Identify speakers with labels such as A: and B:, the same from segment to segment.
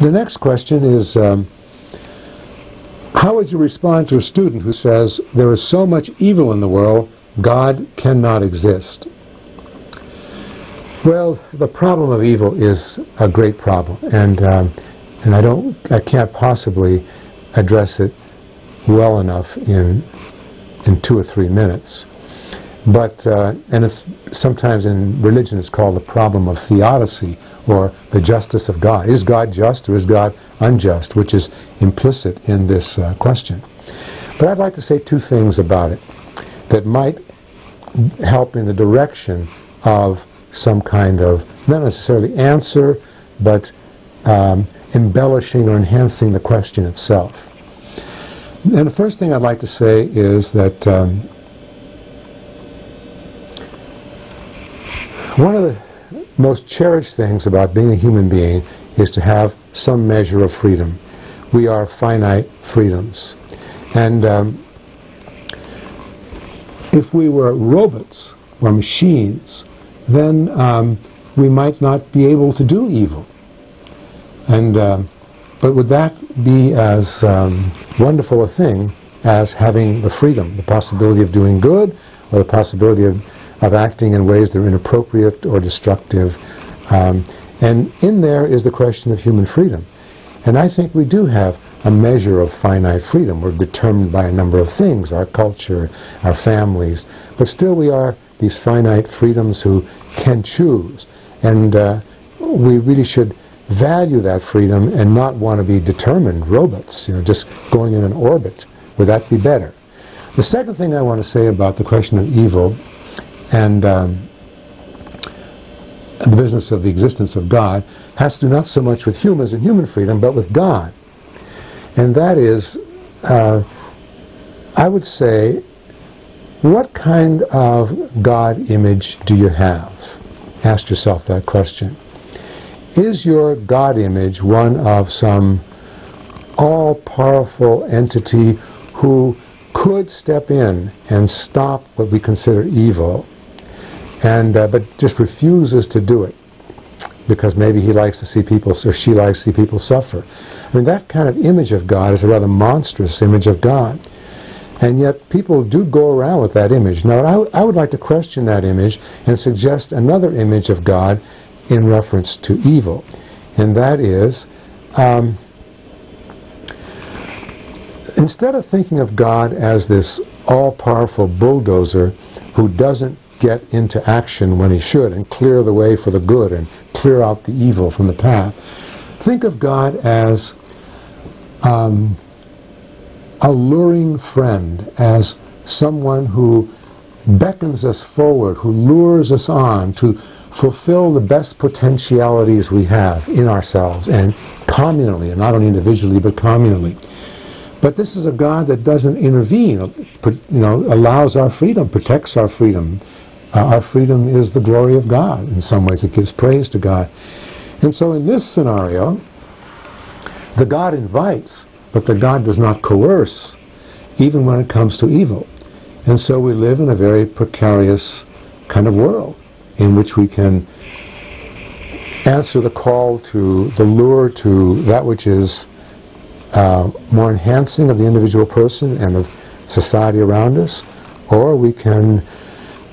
A: The next question is, how would you respond to a student who says, there is so much evil in the world, God cannot exist? Well, the problem of evil is a great problem, and I can't possibly address it well enough in 2 or 3 minutes. But and it's sometimes in religion it's called the problem of theodicy, or the justice of God. Is God just or is God unjust, which is implicit in this question. But I'd like to say 2 things about it that might help in the direction of some kind of, not necessarily answer, but embellishing or enhancing the question itself. And the first thing I'd like to say is that one of the most cherished things about being a human being is to have some measure of freedom. We are finite freedoms. And if we were robots or machines, then we might not be able to do evil. And but would that be as wonderful a thing as having the freedom, the possibility of doing good, or the possibility of acting in ways that are inappropriate or destructive? And in there is the question of human freedom. And I think we do have a measure of finite freedom. We're determined by a number of things, our culture, our families, but still we are these finite freedoms who can choose. And we really should value that freedom and not want to be determined robots, just going in an orbit. Would that be better? The second thing I want to say about the question of evil and the business of the existence of God has to do not so much with humans and human freedom, but with God. And that is, I would say, what kind of God image do you have? Ask yourself that question. Is your God image one of some all-powerful entity who could step in and stop what we consider evil, and but just refuses to do it because maybe he likes to see people, or she likes to see people suffer? I mean, that kind of image of God is a rather monstrous image of God. And yet people do go around with that image. Now, I would like to question that image and suggest another image of God in reference to evil. And that is, instead of thinking of God as this all-powerful bulldozer who doesn't get into action when he should and clear the way for the good and clear out the evil from the path, think of God as a luring friend, as someone who beckons us forward, who lures us on to fulfill the best potentialities we have in ourselves, and communally, and not only individually, but communally. But this is a God that doesn't intervene, allows our freedom, protects our freedom. Our freedom is the glory of God. In some ways it gives praise to God. And so in this scenario, the God invites, but the God does not coerce, even when it comes to evil. And so we live in a very precarious kind of world in which we can answer the call to, the lure to that which is more enhancing of the individual person and of society around us, or we can,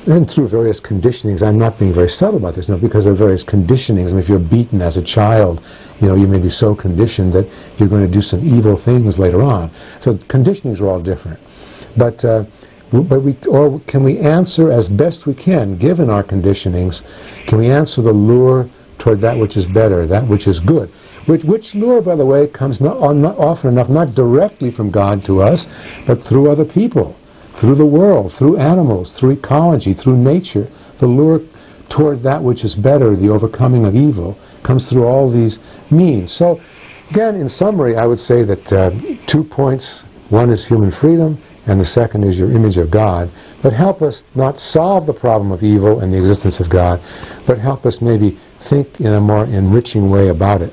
A: and through various conditionings, I'm not being very subtle about this now, because there are various conditionings. And if you're beaten as a child, you may be so conditioned that you're going to do some evil things later on. So conditionings are all different. But can we answer as best we can, given our conditionings, can we answer the lure toward that which is better, that which is good? Which lure, by the way, comes not often enough, not directly from God to us, but through other people, through the world, through animals, through ecology, through nature. The lure toward that which is better, the overcoming of evil, comes through all these means. So, again, in summary, I would say that 2 points. One is human freedom, and the second is your image of God. But help us not solve the problem of evil and the existence of God, but help us maybe think in a more enriching way about it.